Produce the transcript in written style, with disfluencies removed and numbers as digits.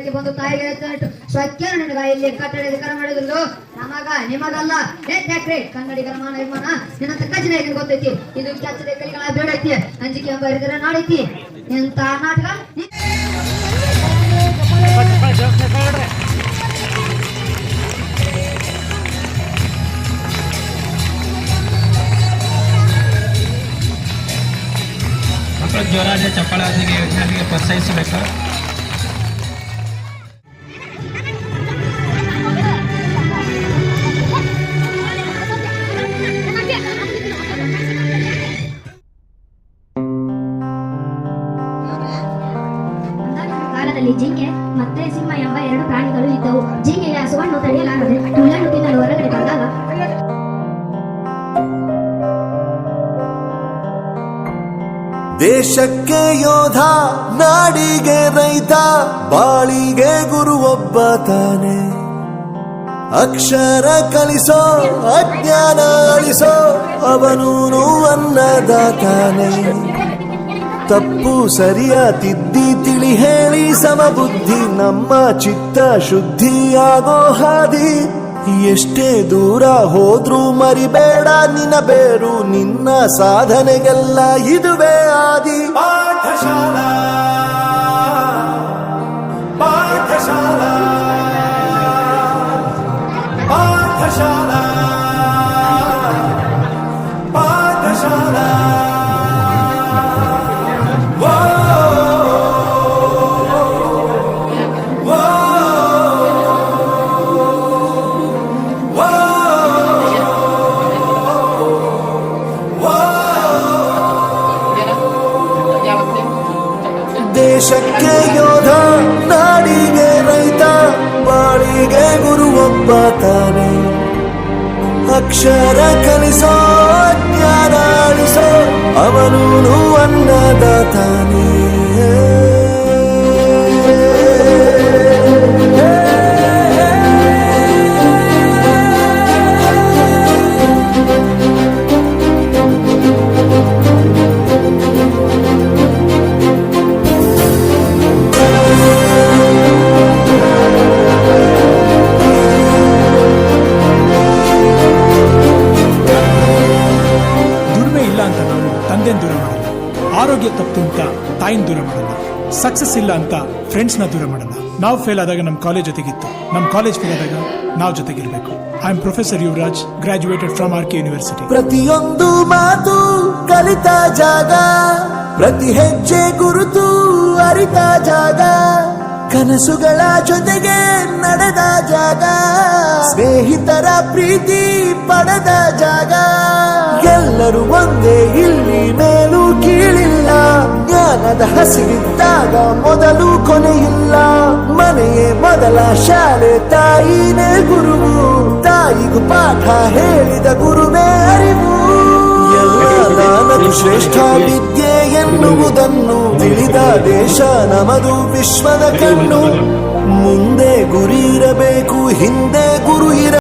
ಕಟ್ಟಡಕ್ಕೆ ಬಂದು ತಾಯಿಗೆ ಸ್ವಚ್ಛ ನನಗ ಇಲ್ಲಿ ಕಟ್ಟಡ ಅಧಿಕಾರ ಮಾಡಿದ್ರು ನಮಗ ನಿಮಗಲ್ಲ. ಕನ್ನಡಿಗರ ಮಾನ ವಿಮಾನ ನಿನ್ನಂತ ಕಜಿನ ಗೊತ್ತೈತಿ. ಇದು ಕೆಚ್ಚದ ಕೈಗಳ ಬೇಡೈತಿ, ಅಂಜಿಕೆ ಎಂಬ ಹಿಡಿದ್ರೆ ನಾಡೈತಿ. ಎಂತ ನಾಟಕ ಮಕ್ಕಳು ಜೋರಾದ ಚಪ್ಪಳಾದಿಗೆ ವಿದ್ಯಾರ್ಥಿಗೆ ಪ್ರೋತ್ಸಾಹಿಸಬೇಕು. ಕಾಲದಲ್ಲಿ ಜಿಂಕೆ ಮತ್ತೆ ಸಿಂಹ ಎಂಬ ಎರಡು ಪ್ರಾಣಿಗಳು ಇದ್ದವು. ಜಿಂಕೆಗೆ ಹಸುವನ್ನು ತಡೆಯಲಾಗದೆ ಹುಲ್ಲನ್ನು ತಿನ್ನಲು ಹೊರಗಡೆ ಬಂದಾಗ ದೇಶಕ್ಕೆ ಯೋಧ, ನಾಡಿಗೆ ರೈತ, ಬಾಳಿಗೆ ಗುರು ಒಬ್ಬ ತಾನೆ. ಅಕ್ಷರ ಕಲಿಸೋ, ಅಜ್ಞಾನ ಅಳಿಸೋ, ಅವನೂನು ಅನ್ನದಾತಾನೆ. ತಪ್ಪು ಸರಿಯ ತಿದ್ದಿ ತಿಳಿ ಹೇಳಿ ಸಮಬುದ್ಧಿ ನಮ್ಮ ಚಿತ್ತ ಶುದ್ಧಿಯಾಗೋ ಹಾದಿ. ಎಷ್ಟೇ ದೂರ ಹೋದ್ರೂ ಮರಿಬೇಡ ನಿನ್ನ ಬೇರು, ನಿನ್ನ ಸಾಧನೆಗೆಲ್ಲ ಇದುವೇ ಆದಿ. ಪಾಠಶಾಲಾ ಪಾಠಶಾಲಾ ಪಾಠಶಾಲಾ ಪಾಠಶಾಲಾ. ದೇಶಕ್ಕೆ ಯೋಧ, ನಾಡಿಗೆ ರೈತ, ಬಾಳಿಗೆ ಗುರು ಒಬ್ಬ ತಾನೆ. ಅಕ್ಷರ ಕಲಿಸೋ, ಜ್ಞಾನ ಅಳಿಸೋ, ಅವನೂನು ಅನ್ನದಾತಾನೆ. ದೂರ ಮಾಡಲ್ಲ, ಆರೋಗ್ಯ ತಪ್ಪು ಅಂತ ತಾಯಿನ ದೂರ ಮಾಡಲ್ಲ, ಸಕ್ಸಸ್ ಇಲ್ಲ ಅಂತ ಫ್ರೆಂಡ್ಸ್ ನ ದೂರ ಮಾಡಲ್ಲ. ನಾವು ಫೇಲ್ ಆದಾಗ ನಮ್ಮ ಕಾಲೇಜ್ ಜೊತೆಗಿತ್ತು, ನಮ್ಮ ಕಾಲೇಜ್ ಫೇಲ್ ಆದಾಗ ನಾವು ಜೊತೆಗಿರ್ಬೇಕು. I am professor Yuvraj, graduated from RK university. ಪ್ರತಿಯೊಂದು ಮಾತು ಕಲಿತ ಜಾಗ, ಪ್ರತಿ ಹೆಜ್ಜೆ ಗುರುತು ಅರಿತ ಜಾಗ, ಕನಸುಗಳ ಜೊತೆಗೆ ನಡೆದ ಜಾಗ, ಸ್ನೇಹಿತರ ಪ್ರೀತಿ ಪಡೆದ ಜಾಗ. ಎಲ್ಲರೂ ಒಂದೇ, ಇಲ್ಲಿ ಮೇಲೂ ಕೀಳಿಲ್ಲ, ಜ್ಞಾನದ ಹಸಿವಿದ್ದಾಗ ಮೊದಲು ಕೊನೆಯಿಲ್ಲ. ಮನೆಯೇ ಮೊದಲ ಶಾಲೆ, ತಾಯಿನೇ ಗುರುವು, ತಾಯಿಗೂ ಪಾಠ ಹೇಳಿದ ಗುರುವೇ ಅರಿವು. ಎಲ್ಲ ದಾನದು ಶ್ರೇಷ್ಠ ವಿದ್ಯೆ ಎನ್ನುವುದನ್ನು ತಿಳಿದ ದೇಶ ನಮದು ವಿಶ್ವದ ಕಣ್ಣು. ಮುಂದೆ ಗುರಿ ಇರಬೇಕು, ಹಿಂದೆ ಗುರು ಇರ